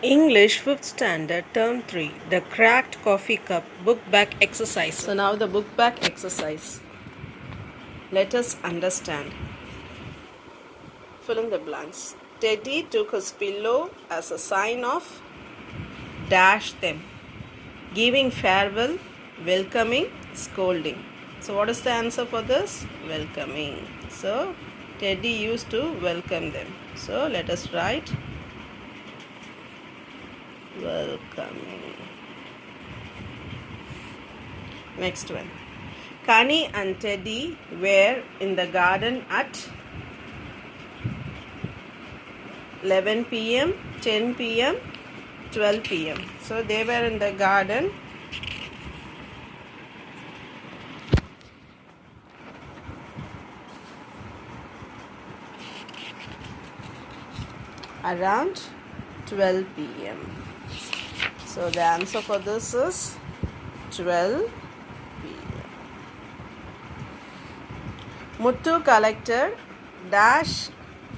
English 5th Standard Term 3 The Cracked Coffee Cup Book Back Exercise. So now the book back exercise. Let us understand. Fill in the blanks. Teddy took his pillow as a sign of dash them. Giving farewell, welcoming, scolding. So what is the answer for this? Welcoming. So Teddy used to welcome them. So let us write welcoming. Next one. Connie and Teddy were in the garden at 11 p.m., 10 p.m., 12 p.m. So they were in the garden around 12 p.m. So the answer for this is 12 p.m. Muttu collected dash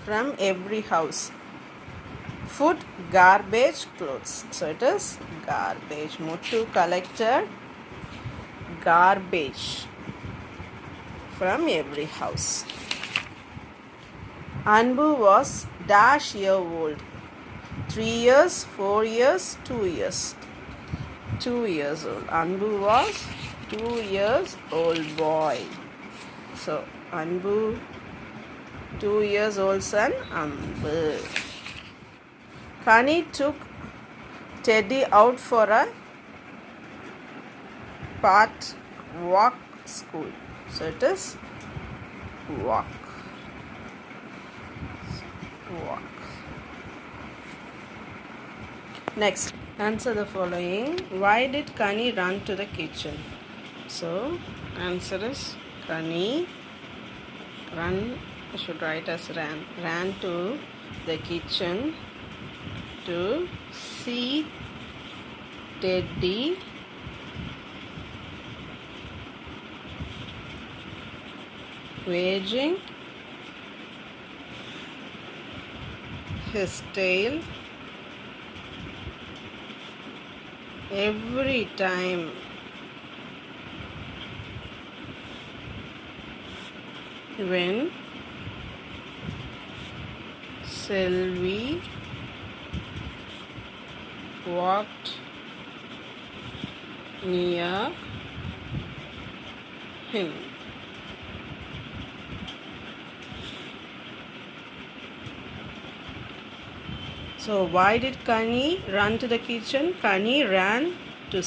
from every house. Food, garbage, clothes. So it is garbage. Muttu collected garbage from every house. Anbu was dash year old. 3 years, 4 years, 2 years. 2 years old. Anbu was 2 years old boy. So Anbu, 2 years old son, Anbu. Connie took Teddy out for a part walk school. So it is walk. Walk. Next, answer the following. Why did Connie run to the kitchen? So, answer is Connie run, I should write as ran to the kitchen to see Teddy wagging his tail every time when Sylvie walked near him. So why did Connie run to the kitchen? Connie ran to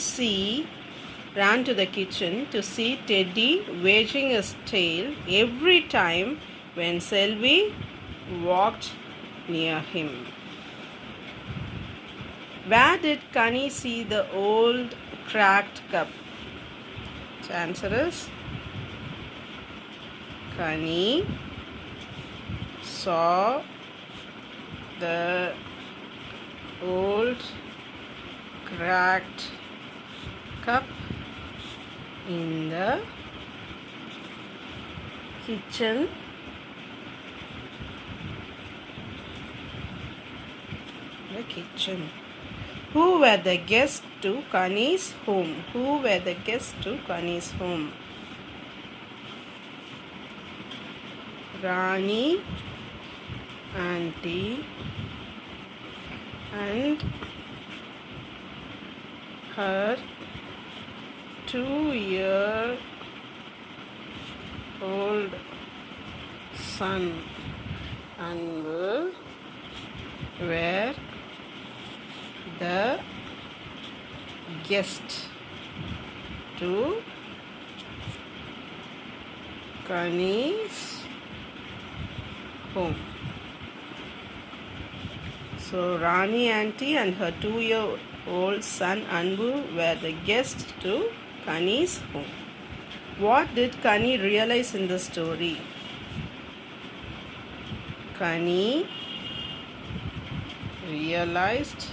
the kitchen to see Teddy wagging his tail every time when Sylvie walked near him. Where did Connie see the old cracked cup? The answer is Connie saw the old cracked cup in the kitchen Who were the guests to Connie's home? Who were the guests to Connie's home? Rani, Auntie, and her 2-year-old son Anbu were the guest to Connie's home. So Rani auntie and her 2-year-old son Anbu were the guests to Connie's home. What did Connie realize in the story? Connie realized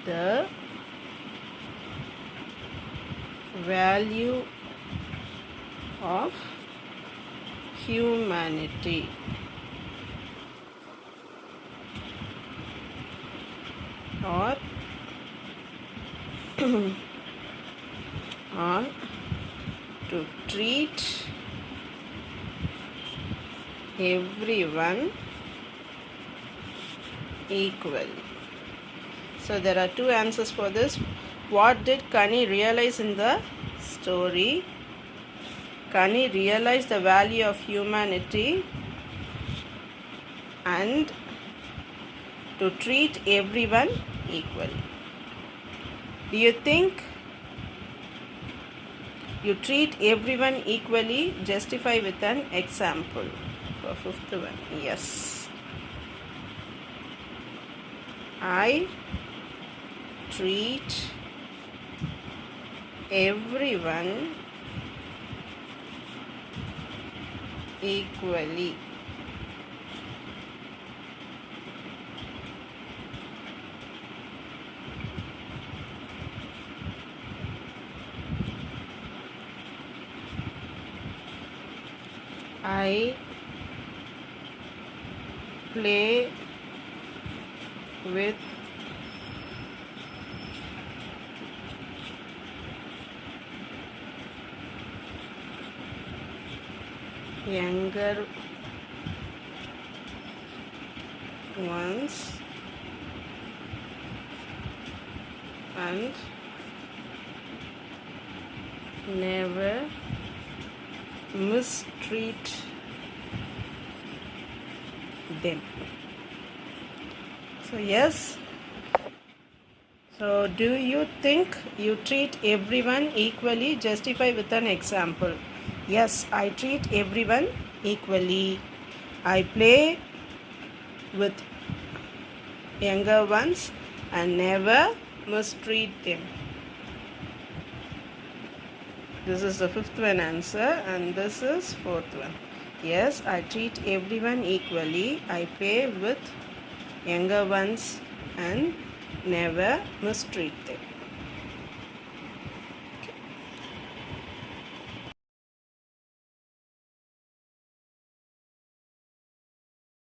the value of humanity. or or to treat everyone equally. So there are two answers for this. What did Kani realize in the story? Kani realized the value of humanity and to treat everyone equally. Do you think you treat everyone equally? Justify with an example. For fifth one, yes. I treat everyone equally. I play with younger ones and never mistreat them. So yes, so do you think you treat everyone equally? Justify with an example. Yes, I treat everyone equally. I play with younger ones and never mistreat them. This is the fifth one answer, and this is fourth one. Yes, I treat everyone equally. I play with younger ones and never mistreat them.